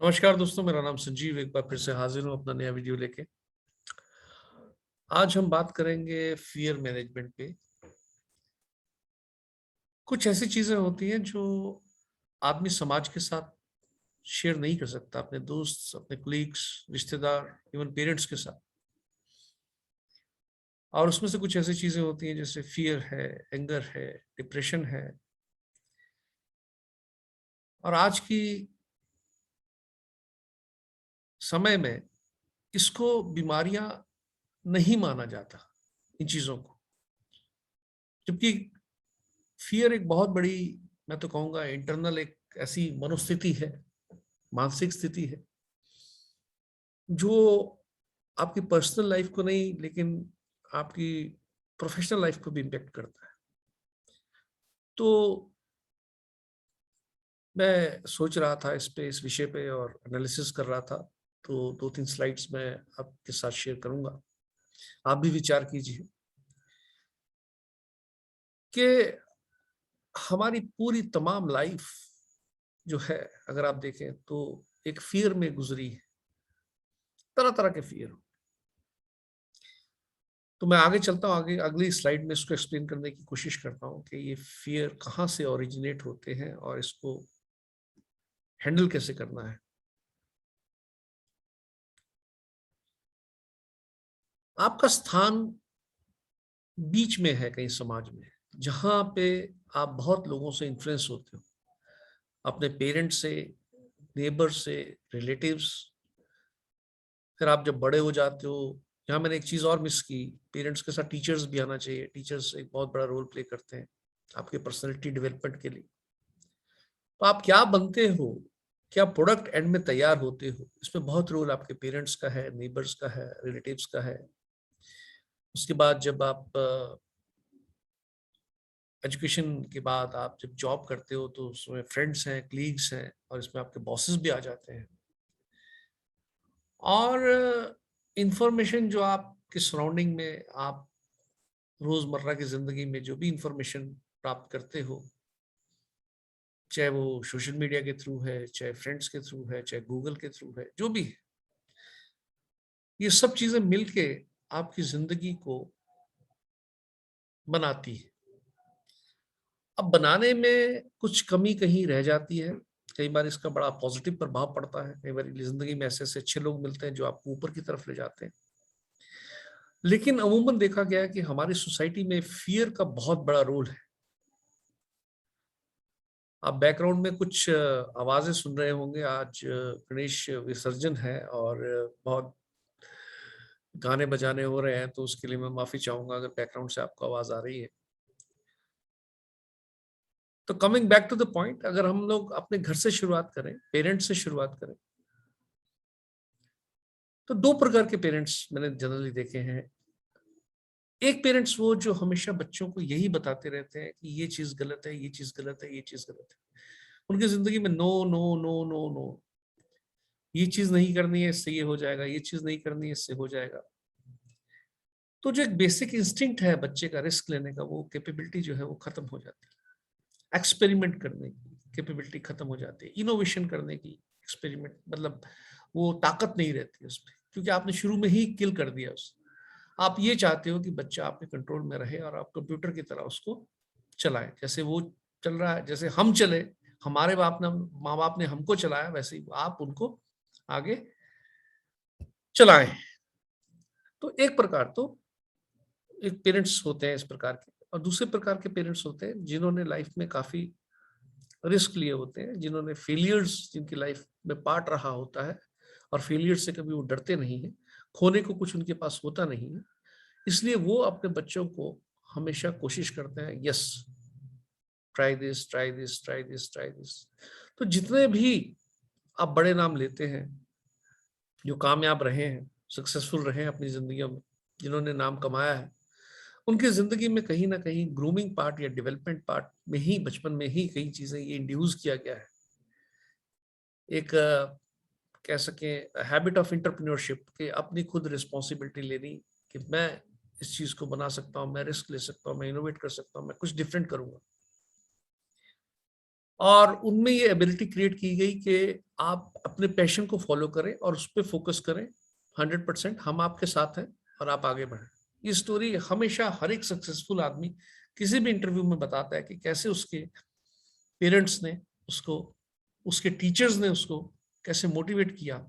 नमस्कार दोस्तों, मेरा नाम संजीव। एक बार फिर से हाजिर हूँ अपना नया वीडियो लेके। आज हम बात करेंगे फियर मैनेजमेंट पे। कुछ ऐसी चीजें होती हैं जो आदमी समाज के साथ शेयर नहीं कर सकता, अपने दोस्त, अपने कोलीग्स, रिश्तेदार, इवन पेरेंट्स के साथ। और उसमें से कुछ ऐसी चीजें होती हैं जैसे फियर है, एंगर है, डिप्रेशन है। और आज की समय में इसको बीमारियां नहीं माना जाता, इन चीजों को। जबकि फियर एक बहुत बड़ी, मैं तो कहूंगा इंटरनल, एक ऐसी मनोस्थिति है, मानसिक स्थिति है जो आपकी पर्सनल लाइफ को नहीं, लेकिन आपकी प्रोफेशनल लाइफ को भी इम्पेक्ट करता है। तो मैं सोच रहा था इस विषय पे और एनालिसिस कर रहा था। तो 2-3 स्लाइड्स मैं आपके साथ शेयर करूंगा, आप भी विचार कीजिए कि हमारी पूरी तमाम लाइफ जो है, अगर आप देखें तो एक फियर में गुजरी है। तरह तरह के फियर। तो मैं आगे चलता हूँ, आगे अगली स्लाइड में इसको एक्सप्लेन करने की कोशिश करता हूँ कि ये फियर कहाँ से ओरिजिनेट होते हैं और इसको हैंडल कैसे करना है। आपका स्थान बीच में है कहीं समाज में, जहां पे आप बहुत लोगों से इन्फ्लुएंस होते हो, अपने पेरेंट्स से, नेबर से, रिलेटिव्स। फिर आप जब बड़े हो जाते हो, यहाँ मैंने एक चीज और मिस की, पेरेंट्स के साथ टीचर्स भी आना चाहिए। टीचर्स एक बहुत बड़ा रोल प्ले करते हैं आपके पर्सनैलिटी डेवलपमेंट के लिए। तो आप क्या बनते हो, क्या प्रोडक्ट एंड में तैयार होते हो, इसमें बहुत रोल आपके पेरेंट्स का है, नेबर्स का है, रिलेटिव्स का है। उसके बाद जब आप एजुकेशन के बाद आप जब जॉब करते हो तो उसमें फ्रेंड्स हैं, कलीग्स हैं, और इसमें आपके बॉसेस भी आ जाते हैं। और इंफॉर्मेशन जो आपके सराउंडिंग में, आप रोजमर्रा की जिंदगी में जो भी इंफॉर्मेशन प्राप्त करते हो, चाहे वो सोशल मीडिया के थ्रू है, चाहे फ्रेंड्स के थ्रू है, चाहे गूगल के थ्रू है, जो भी है, ये सब चीजें मिलके आपकी जिंदगी को बनाती है। अब बनाने में कुछ कमी कहीं रह जाती है। कई बार इसका बड़ा पॉजिटिव प्रभाव पड़ता है, कई बार जिंदगी में ऐसे ऐसे अच्छे लोग मिलते हैं जो आपको ऊपर की तरफ ले जाते हैं। लेकिन अमूमन देखा गया है कि हमारी सोसाइटी में फियर का बहुत बड़ा रोल है। आप बैकग्राउंड में कुछ आवाजें सुन रहे होंगे। आज गणेश विसर्जन है और बहुत गाने बजाने हो रहे हैं, तो उसके लिए मैं माफी चाहूंगा अगर बैकग्राउंड से आपको आवाज आ रही है। तो coming back to the point, अगर हम लोग अपने घर से शुरुआत करें, पेरेंट्स से शुरुआत करें, तो दो प्रकार के पेरेंट्स मैंने जनरली देखे हैं। एक पेरेंट्स वो जो हमेशा बच्चों को यही बताते रहते हैं कि ये चीज गलत है, ये चीज गलत है, ये चीज गलत है। उनकी जिंदगी में no no no no no, ये चीज नहीं करनी है, इससे ये हो जाएगा, ये चीज नहीं करनी है, इससे हो जाएगा। तो जो एक बेसिक इंस्टिंक्ट है बच्चे का रिस्क लेने का, वो कैपेबिलिटी जो है वो खत्म हो जाती है। एक्सपेरिमेंट करने की कैपेबिलिटी खत्म हो जाती है। इनोवेशन करने की, एक्सपेरिमेंट मतलब वो ताकत नहीं रहती उसमें, क्योंकि आपने शुरू में ही किल कर दिया उसे। आप ये चाहते हो कि बच्चा आपके कंट्रोल में रहे और आप कंप्यूटर की तरह उसको चलाएं, जैसे वो चल रहा है, जैसे हम चले, हमारे माँ बाप ने हमको चलाया, वैसे ही आप उनको आगे चलाएं। तो एक प्रकार तो एक पेरेंट्स होते हैं इस प्रकार के, और दूसरे प्रकार के पेरेंट्स होते हैं जिन्होंने लाइफ में काफी रिस्क लिए होते हैं, जिन्होंने फेलियर्स जिनकी लाइफ में पार्ट रहा होता है, और फेलियर से कभी वो डरते नहीं है, खोने को कुछ उनके पास होता नहीं है। इसलिए वो अपने बच्चों को हमेशा कोशिश करते हैं, yes, try this, try this, try this, try this. तो जितने भी आप बड़े नाम लेते हैं, जो कामयाब रहे हैं, सक्सेसफुल रहे हैं अपनी जिंदगी में, जिन्होंने नाम कमाया है, उनकी जिंदगी में कहीं ना कहीं ग्रूमिंग पार्ट या डेवलपमेंट पार्ट में ही, बचपन में ही कई चीजें ये इंड्यूस किया गया है। एक कह सके हैबिट ऑफ इंटरप्रेन्योरशिप, कि अपनी खुद रिस्पॉन्सिबिलिटी लेनी, कि मैं इस चीज को बना सकता हूँ, मैं रिस्क ले सकता हूँ, मैं इनोवेट कर सकता हूँ, मैं कुछ डिफरेंट करूंगा। और उनमें ये एबिलिटी क्रिएट की गई कि आप अपने पैशन को फॉलो करें और उस पर फोकस करें। 100% हम आपके साथ हैं और आप आगे बढ़ें। ये स्टोरी हमेशा हर एक सक्सेसफुल आदमी किसी भी इंटरव्यू में बताता है कि कैसे उसके पेरेंट्स ने उसको, उसके टीचर्स ने उसको कैसे मोटिवेट किया,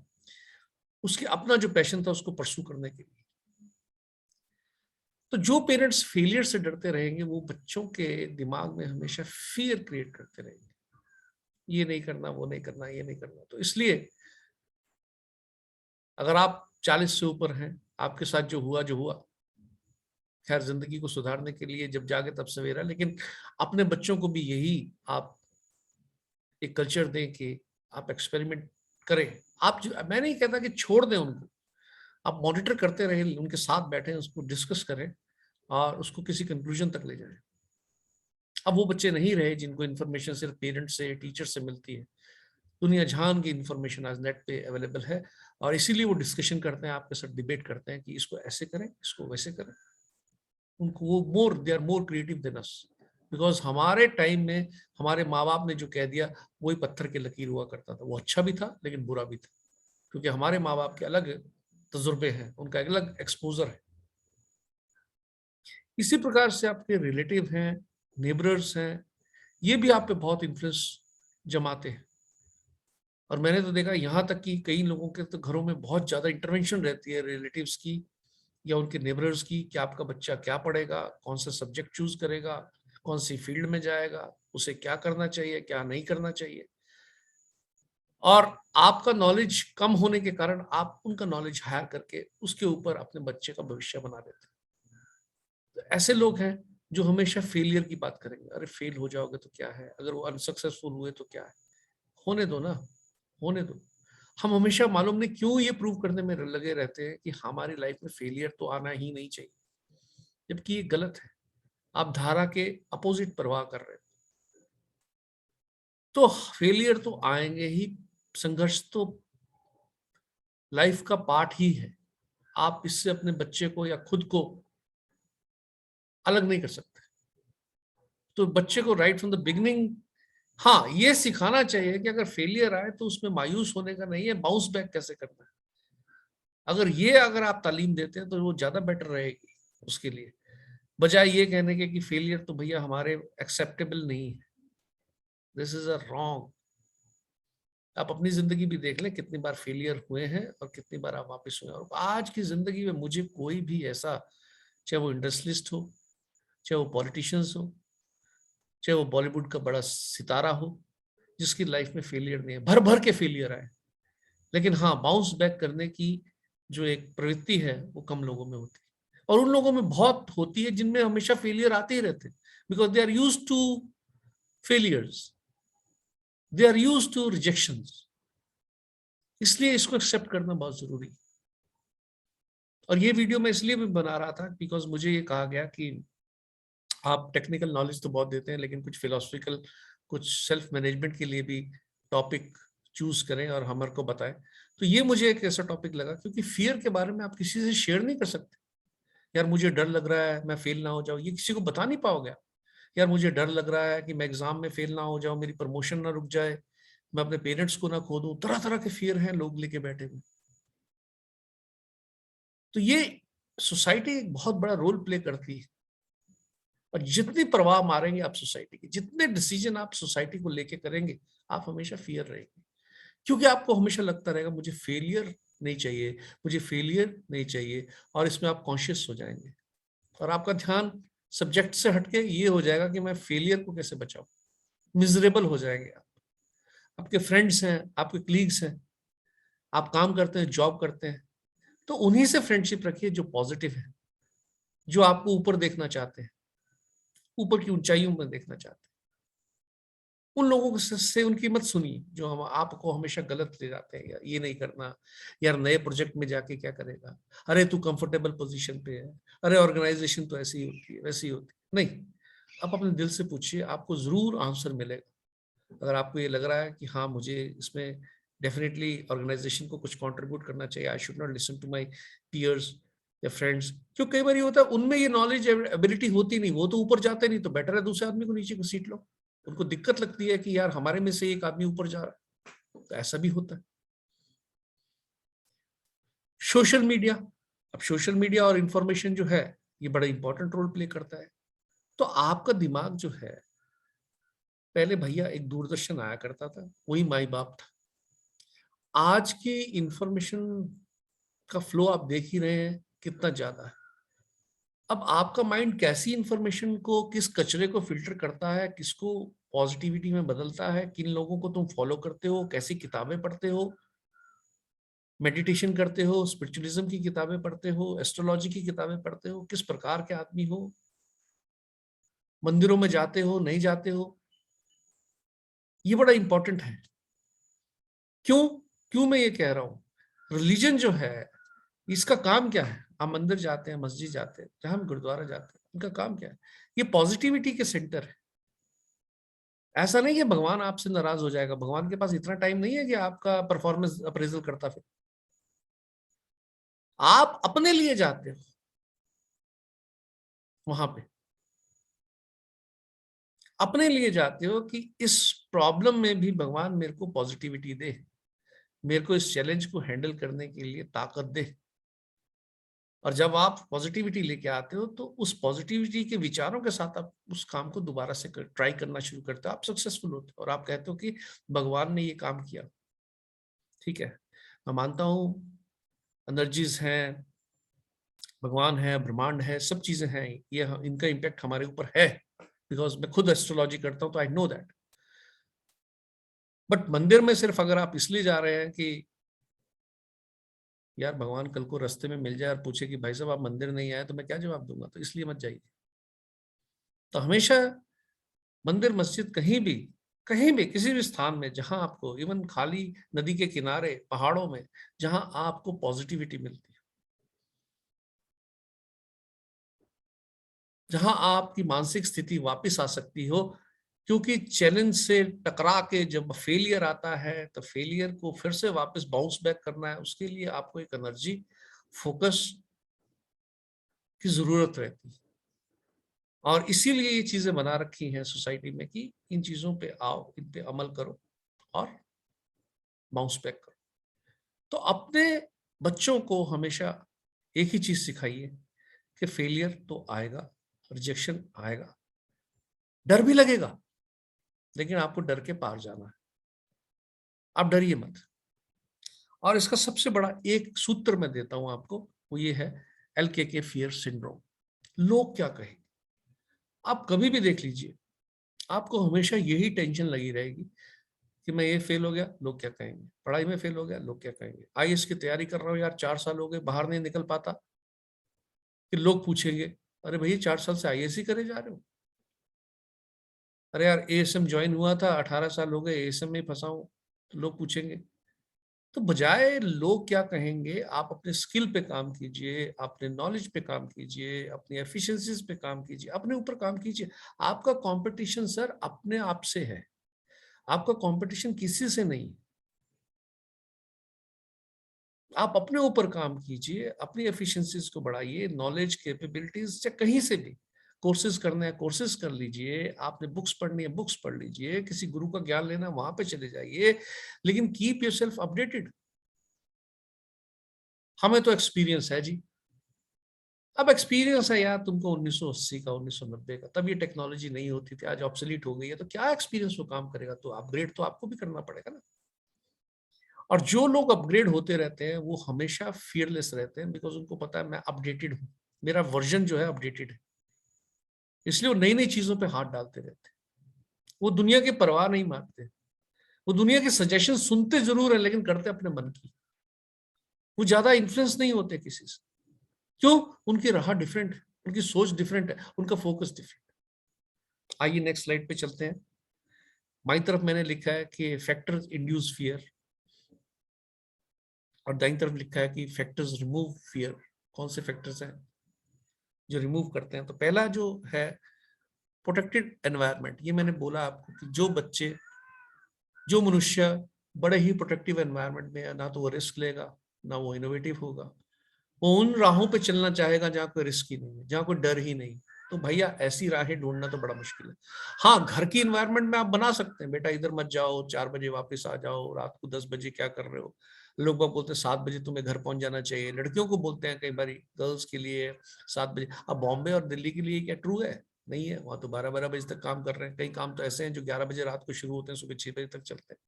उसके अपना जो पैशन था उसको परस्यू करने के लिए। तो जो पेरेंट्स फेलियर से डरते रहेंगे वो बच्चों के दिमाग में हमेशा फियर क्रिएट करते रहेंगे, ये नहीं करना, वो नहीं करना, ये नहीं करना। तो इसलिए अगर आप 40 से ऊपर हैं, आपके साथ जो हुआ, खैर जिंदगी को सुधारने के लिए जब जागे तब सवेरा, लेकिन अपने बच्चों को भी यही आप एक कल्चर दें कि आप एक्सपेरिमेंट करें। आप मैं नहीं कहता कि छोड़ दें उनको, आप मॉनिटर करते रहें, उनके साथ बैठे, उसको डिस्कस करें और उसको किसी कंक्लूजन तक ले जाएं। अब वो बच्चे नहीं रहे जिनको इन्फॉर्मेशन सिर्फ पेरेंट्स से, टीचर से मिलती है। दुनिया जहान की इन्फॉर्मेशन आज नेट पे अवेलेबल है और इसीलिए वो डिस्कशन करते हैं, आपके साथ डिबेट करते हैं कि इसको ऐसे करें, इसको वैसे करें। उनको वो they are more creative than us, because हमारे टाइम में हमारे माँ बाप ने जो कह दिया वही पत्थर के लकीर हुआ करता था। वो अच्छा भी था लेकिन बुरा भी था, क्योंकि हमारे माँ बाप के अलग तजुर्बे हैं, उनका अलग एक्सपोजर है। इसी प्रकार से आपके रिलेटिव हैं, नेबरर्स हैं, ये भी आप पे बहुत इन्फ्लुएंस जमाते हैं। और मैंने तो देखा यहाँ तक कि कई लोगों के तो घरों में बहुत ज्यादा इंटरवेंशन रहती है रिलेटिव्स की या उनके नेबरर्स की, कि आपका बच्चा क्या पढ़ेगा, कौन सा सब्जेक्ट चूज करेगा, कौन सी फील्ड में जाएगा, उसे क्या करना चाहिए, क्या नहीं करना चाहिए। और आपका नॉलेज कम होने के कारण आप उनका नॉलेज हायर करके उसके ऊपर अपने बच्चे का भविष्य बना देते हैं। तो ऐसे लोग हैं जो हमेशा फेलियर की बात करेंगे, अरे फेल हो जाओगे तो क्या है, अगर वो अनसक्सेसफुल हुए तो क्या है, होने दो ना, होने दो। हम हमेशा मालूम नहीं क्यों ये प्रूव करने में लगे रहते हैं कि हमारी लाइफ में फेलियर तो आना ही नहीं चाहिए, जबकि ये गलत है। आप धारा के अपोजिट प्रवाह कर रहे हैं। तो फेलियर तो आएंगे ही, संघर्ष तो लाइफ का पार्ट ही है। आप इससे अपने बच्चे को या खुद को अलग नहीं कर सकते। तो बच्चे को राइट फ्रॉम द बिगिनिंग हाँ ये सिखाना चाहिए कि अगर फेलियर आए तो उसमें मायूस होने का नहीं है, बाउंस बैक कैसे करना है। अगर आप तालीम देते हैं तो वो ज्यादा बेटर रहेगी उसके लिए, बजाय ये कहने के कि फेलियर तो भैया हमारे एक्सेप्टेबल नहीं है। This is a wrong. आप अपनी जिंदगी भी देख लें, कितनी बार फेलियर हुए हैं और कितनी बार आप वापस हुए हैं। और आज की जिंदगी में मुझे कोई भी ऐसा, चाहे वो इंडस्ट्रियलिस्ट हो, चाहे वो पॉलिटिशियंस हो, चाहे वो बॉलीवुड का बड़ा सितारा हो, जिसकी लाइफ में फेलियर नहीं है। भर भर के फेलियर आए, लेकिन हाँ बाउंस बैक करने की जो एक प्रवृत्ति है वो कम लोगों में होती है। और उन लोगों में बहुत होती है जिनमें हमेशा फेलियर आते ही रहते हैं, because they are used to failures, they are used to rejections. इसलिए इसको एक्सेप्ट करना बहुत जरूरी है। और ये वीडियो मैं इसलिए भी बना रहा था बिकॉज मुझे ये कहा गया कि आप टेक्निकल नॉलेज तो बहुत देते हैं लेकिन कुछ फिलोसफिकल, कुछ सेल्फ मैनेजमेंट के लिए भी टॉपिक चूज करें और हमारे को बताएं। तो ये मुझे एक ऐसा टॉपिक लगा, क्योंकि फियर के बारे में आप किसी से शेयर नहीं कर सकते। यार मुझे डर लग रहा है मैं फेल ना हो जाऊं, ये किसी को बता नहीं पाओगे आप। यार मुझे डर लग रहा है कि मैं एग्जाम में फेल ना हो जाऊं, मेरी प्रमोशन ना रुक जाए, मैं अपने पेरेंट्स को ना खो दूं। तरह तरह के फियर हैं लोग लेके बैठे हुए। तो ये सोसाइटी एक बहुत बड़ा रोल प्ले करती है। और जितनी प्रभाव मारेंगे आप सोसाइटी के, जितने डिसीजन आप सोसाइटी को लेके करेंगे, आप हमेशा फियर रहेंगे। क्योंकि आपको हमेशा लगता रहेगा मुझे फेलियर नहीं चाहिए, मुझे फेलियर नहीं चाहिए। और इसमें आप कॉन्शियस हो जाएंगे और आपका ध्यान सब्जेक्ट से हटके ये हो जाएगा कि मैं फेलियर को कैसे बचाऊं। मिजरेबल हो जाएंगे आप। आपके फ्रेंड्स हैं, आपके कलीग्स हैं, आप काम करते हैं, जॉब करते हैं, तो उन्हीं से फ्रेंडशिप रखिए जो पॉजिटिव है, जो आपको ऊपर देखना चाहते हैं, ऊपर की ऊंचाइयों में देखना चाहते हैं। उन लोगों से उनकी मत सुनिए जो हम आपको हमेशा गलत ले जाते हैं। यार ये नहीं करना, यार नए प्रोजेक्ट में जाके क्या करेगा, अरे तू कंफर्टेबल पोजीशन पे है, अरे ऑर्गेनाइजेशन तो ऐसी ही होती है वैसी ही होती है। नहीं, आप अपने दिल से पूछिए, आपको जरूर आंसर मिलेगा। अगर आपको ये लग रहा है कि हाँ मुझे इसमें डेफिनेटली ऑर्गेनाइजेशन को कुछ कंट्रीब्यूट करना चाहिए, I should not listen to my peers या फ्रेंड्स, क्यों कई बार ये होता है उनमें ये नॉलेज एबिलिटी होती नहीं, वो तो ऊपर जाते नहीं, तो बेटर है दूसरे आदमी को नीचे घसीट लो। उनको दिक्कत लगती है कि यार हमारे में से एक आदमी ऊपर जा रहा है, तो ऐसा भी होता है। सोशल मीडिया, अब सोशल मीडिया और इंफॉर्मेशन जो है ये बड़ा इंपॉर्टेंट रोल प्ले करता है। तो आपका दिमाग जो है, पहले भैया एक दूरदर्शन आया करता था, वही माई बाप था। आज की इंफॉर्मेशन का फ्लो आप देख ही रहे हैं कितना ज्यादा है। अब आपका माइंड कैसी इंफॉर्मेशन को, किस कचरे को फिल्टर करता है, किसको पॉजिटिविटी में बदलता है, किन लोगों को तुम फॉलो करते हो, कैसी किताबें पढ़ते हो, मेडिटेशन करते हो, स्पिरिचुअलिज्म की किताबें पढ़ते हो, एस्ट्रोलॉजी की किताबें पढ़ते हो, किस प्रकार के आदमी हो, मंदिरों में जाते हो नहीं जाते हो, ये बड़ा इंपॉर्टेंट है। क्यों क्यों मैं ये कह रहा हूं? रिलीजन जो है इसका काम क्या है? आप मंदिर जाते हैं, मस्जिद जाते हैं, जहां हम गुरुद्वारा जाते हैं, उनका काम क्या है? ये पॉजिटिविटी के सेंटर है। ऐसा नहीं है भगवान आपसे नाराज हो जाएगा, भगवान के पास इतना टाइम नहीं है कि आपका परफॉर्मेंस अप्रेजल करता फिर। आप अपने लिए जाते हो वहां पे, अपने लिए जाते हो कि इस प्रॉब्लम में भी भगवान मेरे को पॉजिटिविटी दे, मेरे को इस चैलेंज को हैंडल करने के लिए ताकत दे। और जब आप पॉजिटिविटी लेके आते हो तो उस पॉजिटिविटी के विचारों के साथ आप उस काम को दोबारा से ट्राई करना शुरू करते हो, आप सक्सेसफुल होते हो और आप कहते हो कि भगवान ने ये काम किया। ठीक है, मैं मानता हूं एनर्जीज हैं, भगवान है, ब्रह्मांड है, सब चीजें हैं, ये इनका इम्पैक्ट हमारे ऊपर है, बिकॉज मैं खुद एस्ट्रोलॉजी करता हूं तो आई नो दैट। बट मंदिर में सिर्फ अगर आप इसलिए जा रहे हैं कि यार भगवान कल को रास्ते में मिल जाए और पूछे कि भाई साहब आप मंदिर नहीं आए, तो मैं क्या जवाब दूंगा? तो इसलिए मत जाइए। तो हमेशा मंदिर, मस्जिद, कहीं भी किसी भी स्थान में जहां आपको, इवन खाली नदी के किनारे, पहाड़ों में, जहां आपको पॉजिटिविटी मिलती है, जहां आपकी मानसिक स्थिति वापस आ सकती हो, क्योंकि चैलेंज से टकरा के जब फेलियर आता है तो फेलियर को फिर से वापस बाउंस बैक करना है, उसके लिए आपको एक एनर्जी, फोकस की जरूरत रहती है। और इसीलिए ये चीजें बना रखी हैं सोसाइटी में कि इन चीजों पे आओ, इन पे अमल करो और बाउंस बैक करो। तो अपने बच्चों को हमेशा एक ही चीज सिखाइए कि फेलियर तो आएगा, रिजेक्शन आएगा, डर भी लगेगा, लेकिन आपको डर के पार जाना है, आप डरिए मत। और इसका सबसे बड़ा एक सूत्र मैं देता हूं आपको, वो ये है LKK फियर सिंड्रोम। लोग क्या कहेंगे? आप कभी भी देख लीजिए, आपको हमेशा यही टेंशन लगी रहेगी कि मैं ये फेल हो गया, लोग क्या कहेंगे, पढ़ाई में फेल हो गया, लोग क्या कहेंगे, IAS की तैयारी कर रहा हूँ यार, 4 साल हो गए बाहर नहीं निकल पाता, कि लोग पूछेंगे अरे भैया 4 साल से IAS ही करे जा रहे हो, अरे यार ASM ज्वाइन हुआ था, 18 साल हो गए ASM में फंसा हूं, तो लोग पूछेंगे। तो बजाय लोग क्या कहेंगे, आप अपने स्किल पे काम कीजिए, अपने नॉलेज पे काम कीजिए, अपनी एफिशिएंसीज पे काम कीजिए, अपने ऊपर काम कीजिए। आपका कंपटीशन सर अपने आप से है, आपका कंपटीशन किसी से नहीं। आप अपने ऊपर काम कीजिए, अपनी एफिशिएंसीज को बढ़ाइए, नॉलेज, कैपेबिलिटीज, या कहीं से भी कोर्सेज करने हैं कोर्सेज कर लीजिए, आपने बुक्स पढ़नी है बुक्स पढ़ लीजिए, किसी गुरु का ज्ञान लेना वहां पे चले जाइए, लेकिन कीप योरसेल्फ अपडेटेड। हमें तो एक्सपीरियंस है जी। अब एक्सपीरियंस है यार तुमको 1980 का, 1990 का, तब ये टेक्नोलॉजी नहीं होती थी, आज ऑब्सोलीट हो गई है, तो क्या एक्सपीरियंस वो काम करेगा? तो अपग्रेड तो आपको भी करना पड़ेगा ना। और जो लोग अपग्रेड होते रहते हैं वो हमेशा फियरलेस रहते हैं, बिकॉज उनको पता है मैं अपडेटेड हूँ, मेरा वर्जन जो है अपडेटेड है, इसलिए वो नई नई चीजों पे हाथ डालते रहते हैं। वो दुनिया की परवाह नहीं मानते, वो दुनिया के सजेशन सुनते जरूर है लेकिन करते अपने मन की। वो ज्यादा इन्फ्लुएंस नहीं होते किसी से। क्यों? उनकी राह डिफरेंट है, उनकी सोच डिफरेंट है, उनका फोकस डिफरेंट। आइए नेक्स्ट स्लाइड पे चलते हैं। बाई तरफ मैंने लिखा है कि फैक्टर्स इंड्यूस फियर, और दाईं तरफ लिखा है कि फैक्टर्स रिमूव फियर। कौन से फैक्टर्स हैं जो रिमूव करते हैं? तो पहला जो है प्रोटेक्टेड एनवायरनमेंट। ये मैंने बोला आपको कि जो बच्चे, जो मनुष्य बड़े ही प्रोटेक्टिव एनवायरनमेंट में है, ना तो वो रिस्क लेगा, ना वो इनोवेटिव होगा, वो उन राहों पे चलना चाहेगा जहाँ कोई रिस्क ही नहीं है, जहाँ कोई डर ही नहीं। तो भैया ऐसी राहें ढूंढना तो बड़ा मुश्किल है। हाँ, घर की इन्वायरमेंट में आप बना सकते हैं, बेटा इधर मत जाओ, 4 बजे वापस आ जाओ, रात को 10 बजे क्या कर रहे हो। लोग बाग बोलते हैं 7 बजे तुम्हें घर पहुंच जाना चाहिए, लड़कियों को बोलते हैं कई बार, गर्ल्स के लिए 7 बजे। अब बॉम्बे और दिल्ली के लिए क्या ट्रू है? नहीं है, वहां तो 12-12 बजे तक काम कर रहे हैं। कई काम तो ऐसे हैं जो 11 बजे रात को शुरू होते हैं, सुबह 6 बजे तक चलते हैं।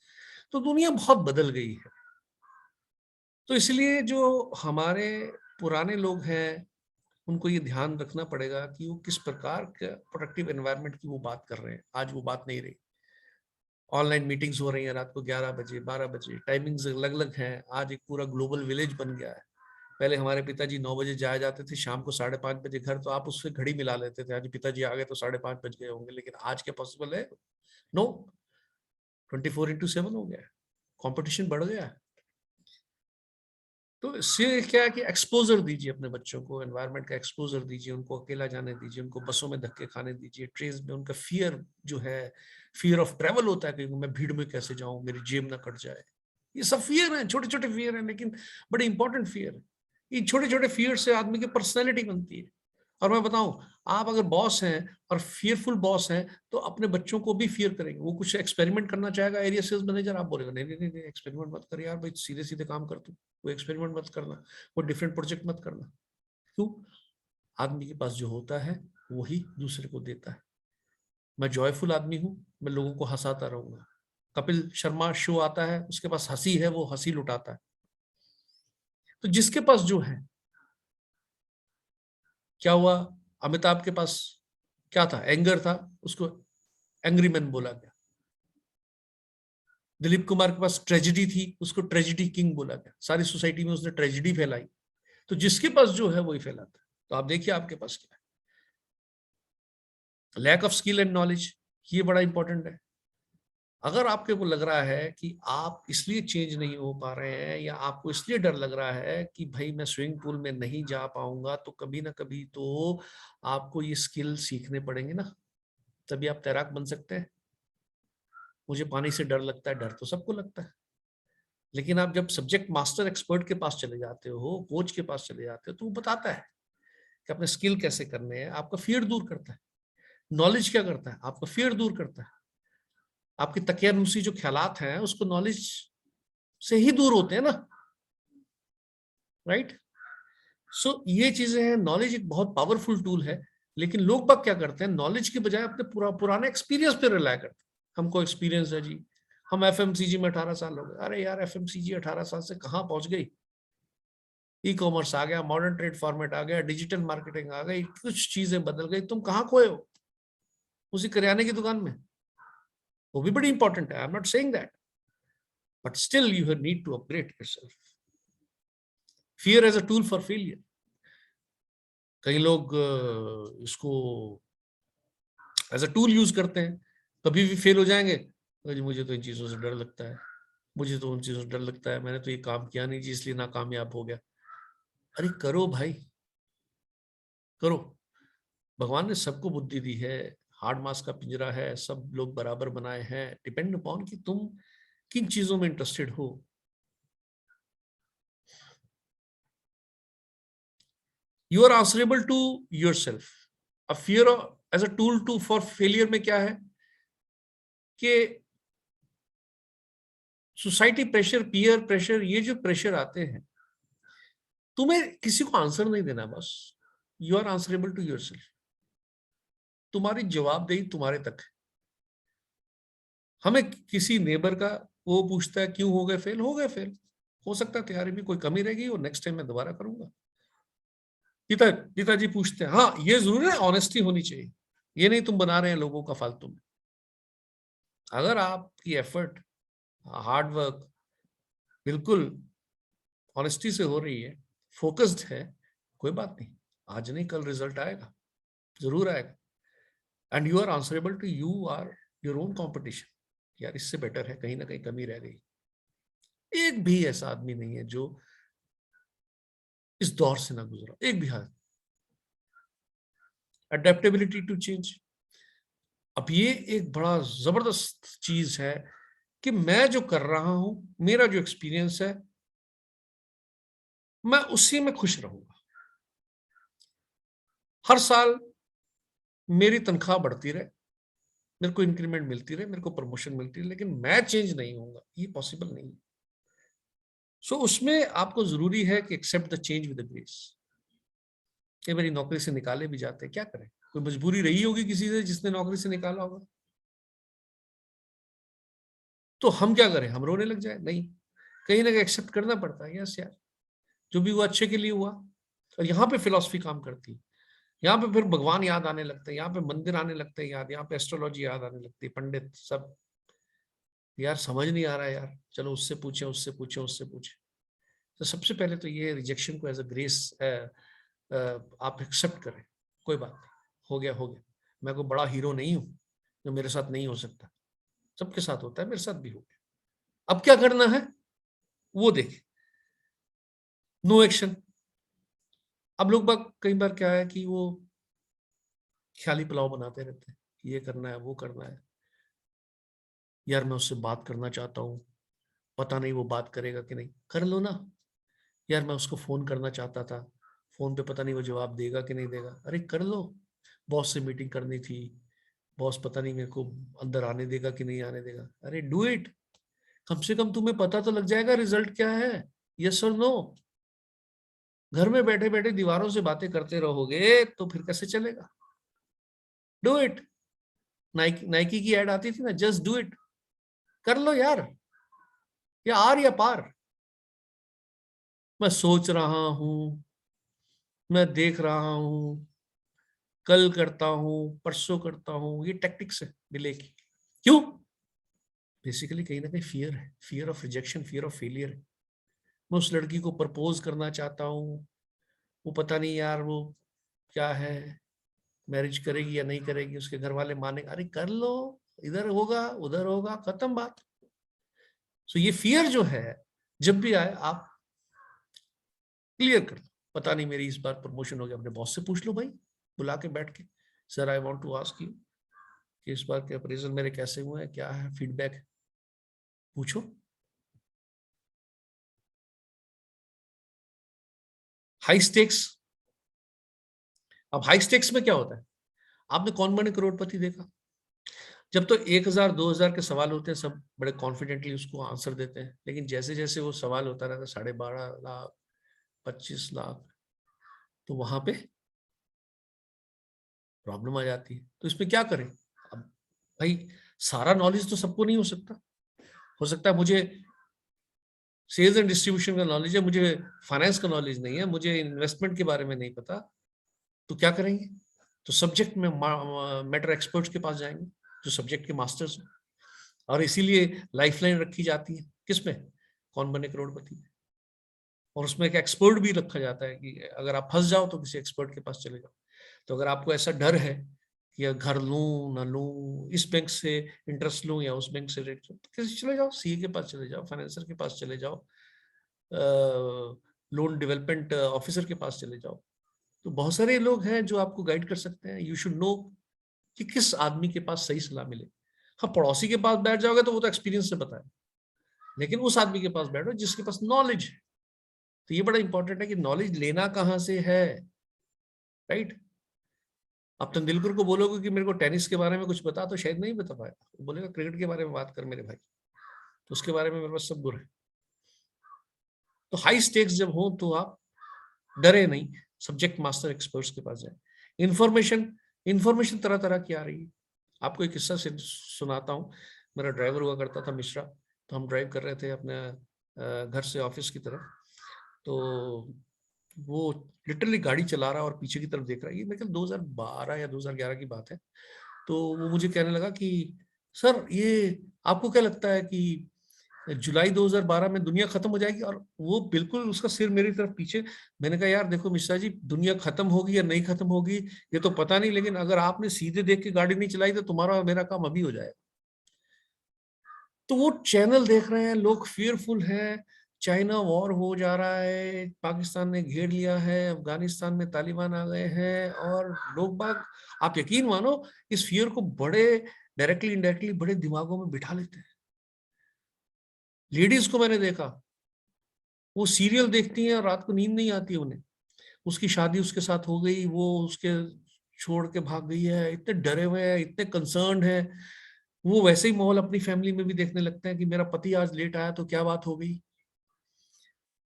तो दुनिया बहुत बदल गई है। तो इसलिए जो हमारे पुराने लोग हैं, उनको ये ध्यान रखना पड़ेगा कि वो किस प्रकार का प्रोडक्टिव एनवायरनमेंट की वो बात कर रहे हैं। आज वो बात नहीं रही। ऑनलाइन मीटिंग्स हो रही हैं रात को 11 बजे, 12 बजे, टाइमिंग्स अलग अलग हैं। आज एक पूरा ग्लोबल विलेज बन गया है। पहले हमारे पिताजी 9 बजे जाया जाते थे, शाम को 5:30 बजे घर, तो आप उससे घड़ी मिला लेते थे, आज पिताजी आ गए तो 5:30 बज गए होंगे। लेकिन आज क्या पॉसिबल है? नो, 24/7 हो गया है। कॉम्पिटिशन बढ़ गया है। तो इससे क्या है कि एक्सपोजर दीजिए अपने बच्चों को, एनवायरनमेंट का एक्सपोजर दीजिए, उनको अकेला जाने दीजिए, उनको बसों में धक्के खाने दीजिए, ट्रेन में उनका फियर जो है, फियर ऑफ ट्रेवल होता है कि मैं भीड़ में कैसे जाऊं, मेरी जेब ना कट जाए। ये सब फियर है, छोटे छोटे फियर है, लेकिन बड़े इंपॉर्टेंट फियर है। ये छोटे छोटे फियर से आदमी की पर्सनैलिटी बनती है। और मैं बताऊं, आप अगर बॉस हैं और फियरफुल बॉस हैं, तो अपने बच्चों को भी फियर करेंगे। वो कुछ एक्सपेरिमेंट करना चाहेगा एरिया सेल्स मैनेजर, आप बोलेगा नहीं नहीं नहीं, एक्सपेरिमेंट मत कर यार भाई, सीधे सीधे काम कर तू, वो एक्सपेरिमेंट मत करना, वो डिफरेंट प्रोजेक्ट मत करना। क्यों? आदमी के पास जो होता है वही दूसरे को देता है। मैं जॉयफुल आदमी हूं, मैं लोगों को हंसाता रहूंगा। कपिल शर्मा शो आता है, उसके पास हंसी है, वो हंसी लुटाता है। तो जिसके पास जो है, क्या हुआ, अमिताभ के पास क्या था? एंगर था, उसको एंग्री मैन बोला गया। दिलीप कुमार के पास ट्रेजिडी थी, उसको ट्रेजिडी किंग बोला गया। सारी सोसाइटी में उसने ट्रेजिडी फैलाई। तो जिसके पास जो है वही फैलाता है। तो आप देखिए आपके पास क्या है। Lack of skill and knowledge, ये बड़ा इंपॉर्टेंट है। अगर आपके को लग रहा है कि आप इसलिए चेंज नहीं हो पा रहे हैं, या आपको इसलिए डर लग रहा है कि भाई मैं स्विमिंग पूल में नहीं जा पाऊंगा, तो कभी ना कभी तो आपको ये स्किल सीखने पड़ेंगे ना, तभी आप तैराक बन सकते हैं। मुझे पानी से डर लगता है, डर तो सबको लगता है। लेकिन आप जब सब्जेक्ट मास्टर एक्सपर्ट के पास चले जाते हो, कोच के पास चले जाते हो, तो वो बताता है कि अपने स्किल कैसे करने हैं। आपका फियर दूर करता है। नॉलेज क्या करता है? आपका फियर दूर करता है। आपकी तकियानुसी जो ख्यालात हैं, उसको नॉलेज से ही दूर होते हैं ना, राइट? सो ये चीजें हैं। नॉलेज एक बहुत पावरफुल टूल है, लेकिन लोग बाग क्या करते हैं, नॉलेज के बजाय अपने पुराने एक्सपीरियंस पे रिलाय करते हैं। हमको एक्सपीरियंस है जी, हम एफएमसीजी में 18 साल हो गए। अरे यार, एफएमसीजी 18 साल से कहाँ पहुंच गई? ई कॉमर्स आ गया, मॉडर्न ट्रेड फॉर्मेट आ गया, डिजिटल मार्केटिंग आ गई, कुछ चीजें बदल गई, तुम कहाँ खोए हो? उसी करियाने की दुकान में। वो भी बड़ी इंपॉर्टेंट है, I am not saying that, but still you need to upgrade yourself. Fear as a tool for failure. कई लोग इसको एज अ टूल यूज करते हैं, कभी भी फेल हो जाएंगे, तो जी मुझे तो इन चीजों से डर लगता है, मुझे तो उन चीजों से डर लगता है, मैंने तो ये काम किया नहीं जी, इसलिए नाकामयाब हो गया। अरे करो भाई, करो। भगवान ने सबको बुद्धि दी है, हार्ड मास का पिंजरा है, सब लोग बराबर बनाए हैं। डिपेंड अपॉन कि तुम किन चीजों में इंटरेस्टेड हो। You are answerable to your self. अब fear as a tool to for failure में क्या है कि सोसाइटी प्रेशर, पीयर प्रेशर, ये जो प्रेशर आते हैं, तुम्हें किसी को आंसर नहीं देना, बस you are answerable to your self. तुम्हारी जवाबदेही तुम्हारे तक है। हमें किसी नेबर का वो पूछता है क्यों हो गए फेल, हो गए फेल, हो सकता है तैयारी में कोई कमी रहेगी और नेक्स्ट टाइम मैं दोबारा करूंगा। पिताजी पूछते हैं, हाँ ये जरूर है, ऑनेस्टी होनी चाहिए, ये नहीं तुम बना रहे हैं लोगों का फालतू में। अगर आपकी एफर्ट, हार्ड वर्क बिल्कुल ऑनेस्टी से हो रही है, फोकस्ड है, कोई बात नहीं, आज नहीं कल रिजल्ट आएगा, जरूर आएगा। And you are answerable to you are your own competition. यार इससे बेटर है, कहीं ना कहीं कमी रह गई। एक भी ऐसा आदमी नहीं है जो इस दौर से ना गुजरा, एक भी हाल। Adaptability to change. अब ये एक बड़ा जबरदस्त चीज है कि मैं जो कर रहा हूं, मेरा जो एक्सपीरियंस है, मैं उसी में खुश रहूंगा। हर साल मेरी तनख्वाह बढ़ती रहे, मेरे को इंक्रीमेंट मिलती रहे, मेरे को प्रमोशन मिलती रहे, लेकिन मैं चेंज नहीं होऊंगा, ये पॉसिबल नहीं है। सो उसमें आपको जरूरी है कि accept the change with the grace. कई बार नौकरी से निकाले भी जाते हैं, क्या करें, कोई मजबूरी रही होगी किसी से जिसने नौकरी से निकाला होगा, तो हम क्या करें, हम रोने लग जाए? नहीं, कहीं ना कहीं एक्सेप्ट करना पड़ता है। यस यार, जो भी हुआ अच्छे के लिए हुआ। और यहाँ पे फिलॉसफी काम करती है, यहाँ पे फिर भगवान याद आने लगते हैं, यहाँ पे मंदिर आने लगते हैं याद, यहाँ पे एस्ट्रोलॉजी याद आने लगती है, पंडित सब। यार समझ नहीं आ रहा है यार, चलो उससे पूछे, उससे पूछे, उससे पूछे। तो सबसे पहले तो ये रिजेक्शन को एज अ ग्रेस आप एक्सेप्ट करें। कोई बात नहीं, हो गया हो गया, मैं कोई बड़ा हीरो नहीं हूं जो मेरे साथ नहीं हो सकता, सबके साथ होता है, मेरे साथ भी हो गया। अब क्या करना है वो देखें। No action. अब लोग बाग कई बार क्या है कि वो ख्याली पुलाव बनाते रहते हैं, ये करना है, वो करना है। यार मैं उससे बात करना चाहता हूँ, पता नहीं वो बात करेगा कि नहीं, कर लो ना। यार मैं उसको फोन करना चाहता था, फोन पे पता नहीं वो जवाब देगा कि नहीं देगा, अरे कर लो। बॉस से मीटिंग करनी थी, बॉस पता नहीं मेरे को अंदर आने देगा कि नहीं आने देगा, अरे डू इट। कम से कम तुम्हें पता तो लग जाएगा रिजल्ट क्या है, यस और नो। घर में बैठे बैठे दीवारों से बातें करते रहोगे तो फिर कैसे चलेगा? Do it. नाइकी नाइकी की एड आती थी ना, जस्ट डू इट। कर लो यार, या आर या पार। मैं सोच रहा हूं, मैं देख रहा हूं, कल करता हूं, परसों करता हूं, ये टैक्टिक्स है डिले की। क्यों? बेसिकली कहीं ना कहीं फियर है, fear of rejection, fear of failure है। मैं उस लड़की को प्रपोज करना चाहता हूँ, वो पता नहीं यार वो क्या है, मैरिज करेगी या नहीं करेगी, उसके घर वाले माने, अरे कर लो, इधर होगा उधर होगा, खत्म बात। सो ये फियर जो है, जब भी आए आप क्लियर कर लो। पता नहीं मेरी इस बार प्रमोशन हो गया, अपने बॉस से पूछ लो भाई, बुला के बैठ के, sir I want to ask you कि इस बार के अप्रेजल मेरे कैसे हुए हैं, क्या है फीडबैक, पूछो। High stakes. अब हाई स्टेक्स में क्या होता है, आपने कौन बने करोड़पति देखा? जब तो 1,000 2,000 के सवाल होते हैं, सब बड़े कॉन्फिडेंटली उसको आंसर देते हैं, लेकिन जैसे जैसे वो सवाल होता रहता है, 12.5 लाख, 25 लाख, तो वहां पे प्रॉब्लम आ जाती है। तो इसमें क्या करें? अब भाई सारा नॉलेज तो सबको नहीं हो सकता है मुझे सेल्स एंड डिस्ट्रीब्यूशन का नॉलेज है, मुझे फाइनेंस का नॉलेज नहीं है, मुझे इन्वेस्टमेंट के बारे में नहीं पता, तो क्या करेंगे? तो सब्जेक्ट में मैटर एक्सपर्ट्स के पास जाएंगे, जो सब्जेक्ट के मास्टर्स हैं। और इसीलिए लाइफलाइन रखी जाती है किसमें, कौन बने करोड़पति में। और उसमें एक एक्सपर्ट भी रखा जाता है कि अगर आप फंस जाओ तो किसी एक्सपर्ट के पास चले जाओ। तो अगर आपको ऐसा डर है कि घर लूं ना लूं, इस बैंक से इंटरेस्ट लूं या उस बैंक से रेट, तो किसी चले जाओ, सीए के पास चले जाओ, फाइनेंसर के पास चले जाओ, लोन डेवलपमेंट ऑफिसर के पास चले जाओ। तो बहुत सारे लोग हैं जो आपको गाइड कर सकते हैं। यू शुड नो कि किस आदमी के पास सही सलाह मिले। हाँ, पड़ोसी के पास बैठ जाओगे तो वो तो एक्सपीरियंस से बताए, लेकिन उस आदमी के पास बैठो जिसके पास नॉलेज है। तो ये बड़ा इंपॉर्टेंट है कि नॉलेज लेना कहाँ से है, राइट? आप तेंदुलकर को बोलोगे कि मेरे को टेनिस के बारे में कुछ बता, तो शायद नहीं बता पाएगा, वो बोलेगा क्रिकेट के बारे में बात कर मेरे भाई, तो उसके बारे में मेरे पास सब गुण है। तो हाई स्टेक्स जब हो तो आप डरे नहीं, सब्जेक्ट मास्टर एक्सपर्ट्स के पास जाए। इंफॉर्मेशन, इंफॉर्मेशन तरह तरह की आ रही है। आपको एक किस्सा से सुनाता हूँ। मेरा ड्राइवर हुआ करता था मिश्रा, तो हम ड्राइव कर रहे थे अपने घर से ऑफिस की तरफ। तो वो लिटरली गाड़ी चला रहा और पीछे की तरफ देख रहा है, ये मेरे ख्याल 2012 या 2011 की बात है। तो वो मुझे कहने लगा कि सर ये आपको क्या लगता है कि जुलाई 2012 में दुनिया खत्म हो जाएगी? और वो बिल्कुल उसका सिर मेरी तरफ पीछे। मैंने कहा यार देखो मिश्रा जी, दुनिया खत्म होगी या नहीं खत्म होगी ये तो पता नहीं, लेकिन अगर आपने सीधे देख के गाड़ी नहीं चलाई तो तुम्हारा और मेरा काम अभी हो जाएगा। तो वो चैनल देख रहे हैं लोग, फियरफुल है, चाइना वॉर हो जा रहा है, पाकिस्तान ने घेर लिया है, अफगानिस्तान में तालिबान आ गए हैं, और लोग बाग, आप यकीन मानो, इस फियर को बड़े डायरेक्टली इनडायरेक्टली बड़े दिमागों में बिठा लेते हैं। लेडीज को मैंने देखा, वो सीरियल देखती हैं और रात को नींद नहीं आती उन्हें, उसकी शादी उसके साथ हो गई, वो उसके छोड़ के भाग गई है, इतने डरे हुए हैं, इतने कंसर्न है। वो वैसे ही माहौल अपनी फैमिली में भी देखने लगते हैं कि मेरा पति आज लेट आया तो क्या बात हो गई।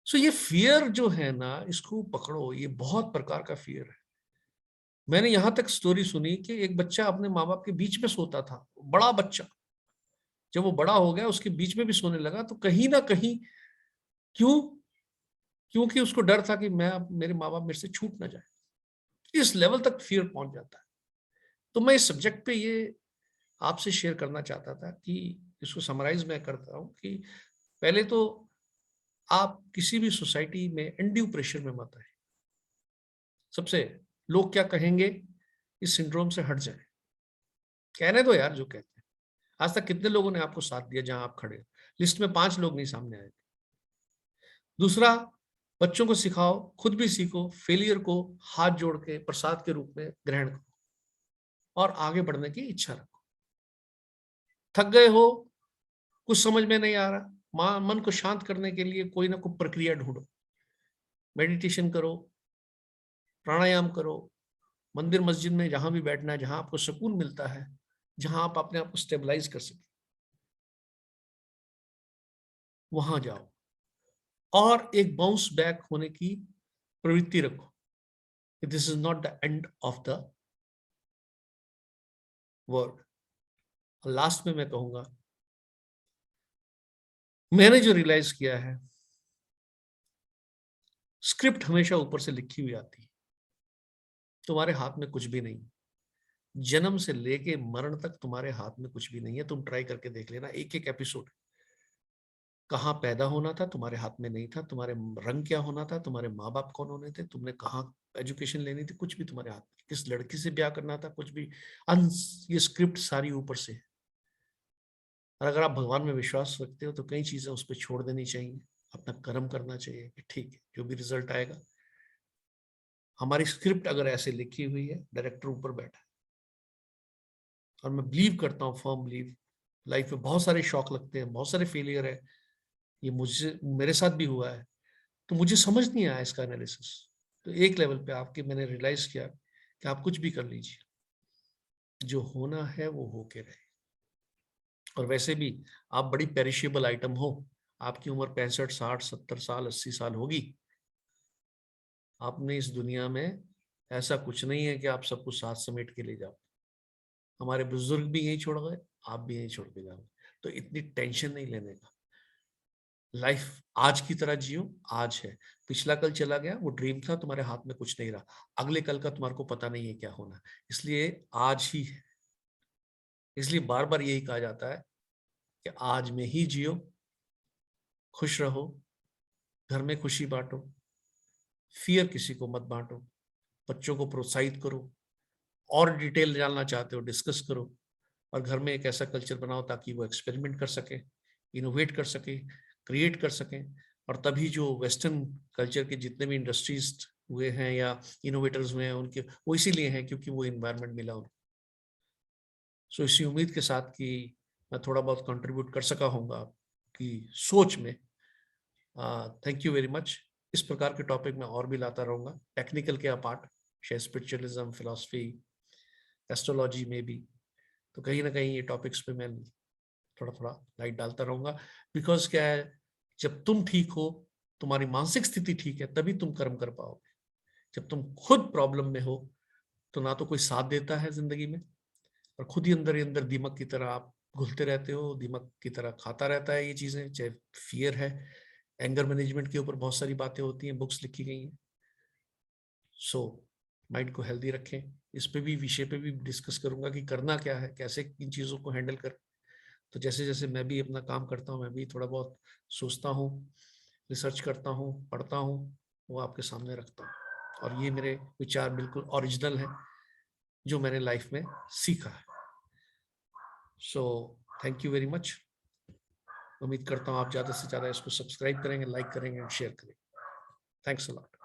सो ये फियर जो है ना, इसको पकड़ो, ये बहुत प्रकार का फियर है। मैंने यहां तक स्टोरी सुनी कि एक बच्चा अपने माँ बाप के बीच में सोता था, बड़ा बच्चा, जब वो बड़ा हो गया उसके बीच में भी सोने लगा, तो कहीं ना कहीं क्यों, क्योंकि उसको डर था कि मैं मेरे माँ बाप मेरे से छूट ना जाए। इस लेवल तक फियर पहुंच जाता है। तो मैं इस सब्जेक्ट पे ये आपसे शेयर करना चाहता था कि इसको समराइज मैं करता हूं कि पहले तो आप किसी भी सोसाइटी में एंड्यू प्रेशर में मत आए। सबसे लोग क्या कहेंगे इस सिंड्रोम से हट जाए, कहने दो यार जो कहते हैं। आज तक कितने लोगों ने आपको साथ दिया जहां आप खड़े हो, लिस्ट में 5 लोग नहीं सामने आए। दूसरा, बच्चों को सिखाओ, खुद भी सीखो, फेलियर को हाथ जोड़ के प्रसाद के रूप में ग्रहण करो और आगे बढ़ने की इच्छा रखो। थक गए हो, कुछ समझ में नहीं आ रहा, मन को शांत करने के लिए कोई ना कोई प्रक्रिया ढूंढो। मेडिटेशन करो, प्राणायाम करो, मंदिर मस्जिद में जहां भी बैठना है, जहां आपको सुकून मिलता है, जहां आप अपने आप को स्टेबलाइज कर सके, वहां जाओ और एक बाउंस बैक होने की प्रवृत्ति रखो। This is not the end of the world. Last में मैं कहूंगा, मैंने जो रियलाइज किया है, स्क्रिप्ट हमेशा ऊपर से लिखी हुई आती है, तुम्हारे हाथ में कुछ भी नहीं। जन्म से लेके मरण तक तुम्हारे हाथ में कुछ भी नहीं है। तुम ट्राई करके देख लेना, एक एक एपिसोड, कहाँ पैदा होना था तुम्हारे हाथ में नहीं था, तुम्हारे रंग क्या होना था, तुम्हारे माँ बाप कौन होने थे, तुमने कहाँ एजुकेशन लेनी थी, कुछ भी तुम्हारे हाथ में, किस लड़की से ब्याह करना था, कुछ भी। ये स्क्रिप्ट सारी ऊपर से है। और अगर आप भगवान में विश्वास रखते हो तो कई चीजें उस पर छोड़ देनी चाहिए, अपना कर्म करना चाहिए कि ठीक है जो भी रिजल्ट आएगा। हमारी स्क्रिप्ट अगर ऐसे लिखी हुई है, डायरेक्टर ऊपर बैठा है। और मैं बिलीव करता हूँ, फर्म बिलीव, लाइफ में बहुत सारे शौक लगते हैं, बहुत सारे फेलियर है, ये मुझे, मेरे साथ भी हुआ है। तो मुझे समझ नहीं आया इसका एनालिसिस। तो एक लेवल पे आपके मैंने रियलाइज किया कि आप कुछ भी कर लीजिए, जो होना है वो होके रहे। और वैसे भी आप बड़ी पेरिशेबल आइटम हो, आपकी उम्र 65, 60, 70 साल, 80 साल होगी। आपने इस दुनिया में ऐसा कुछ नहीं है कि आप सब कुछ साथ समेट के ले जाओ। हमारे बुजुर्ग भी यही छोड़ गए, आप भी यही छोड़ के जाओगे। तो इतनी टेंशन नहीं लेने का। लाइफ आज की तरह जियो, आज है, पिछला कल चला गया, वो ड्रीम था, तुम्हारे हाथ में कुछ नहीं रहा। अगले कल का तुम्हारे को पता नहीं है क्या होना, इसलिए आज ही है। इसलिए बार बार यही कहा जाता है कि आज में ही जियो, खुश रहो, घर में खुशी बांटो, फियर किसी को मत बांटो, बच्चों को प्रोत्साहित करो, और डिटेल जानना चाहते हो डिस्कस करो, और घर में एक ऐसा कल्चर बनाओ ताकि वो एक्सपेरिमेंट कर सके, इनोवेट कर सके, क्रिएट कर सके। और तभी जो वेस्टर्न कल्चर के जितने भी इंडस्ट्रीज हुए हैं या इनोवेटर्स हुए हैं, उनके वो इसीलिए हैं क्योंकि वो इन्वायरमेंट मिला उनको। सो इसी उम्मीद के साथ कि मैं थोड़ा बहुत कंट्रीब्यूट कर सका हूँ आपकी सोच में। Thank you very much. इस प्रकार के टॉपिक मैं और भी लाता रहूंगा, टेक्निकल के अपार्ट, शायद स्पिरिचुअलिज्म, फिलॉसफी, एस्ट्रोलॉजी में भी। तो कहीं ना कहीं ये टॉपिक्स पे मैं थोड़ा थोड़ा लाइट डालता रहूंगा। बिकॉज क्या है, जब तुम ठीक हो, तुम्हारी मानसिक स्थिति ठीक है, तभी तुम कर्म कर पाओगे। जब तुम खुद प्रॉब्लम में हो तो ना तो कोई साथ देता है जिंदगी में, और खुद ही अंदर दीमक की तरह आप घुलते रहते हो, दीमक की तरह खाता रहता है ये चीजें। चाहे फियर है, एंगर मैनेजमेंट के ऊपर बहुत सारी बातें होती हैं, बुक्स लिखी गई हैं। सो माइंड को हेल्दी रखें। इस पे भी, विषय पे भी डिस्कस करूंगा कि करना क्या है, कैसे इन चीजों को हैंडल कर। तो जैसे जैसे मैं भी अपना काम करता हूँ, मैं भी थोड़ा बहुत सोचता हूँ, रिसर्च करता हूँ, पढ़ता हूँ, वो आपके सामने रखता हूँ। और ये मेरे विचार बिल्कुल ओरिजिनल है, जो मैंने लाइफ में सीखा है। So thank you very much. उम्मीद करता हूँ आप ज़्यादा से ज़्यादा इसको सब्सक्राइब करेंगे, लाइक करेंगे और शेयर करेंगे। Thanks a lot.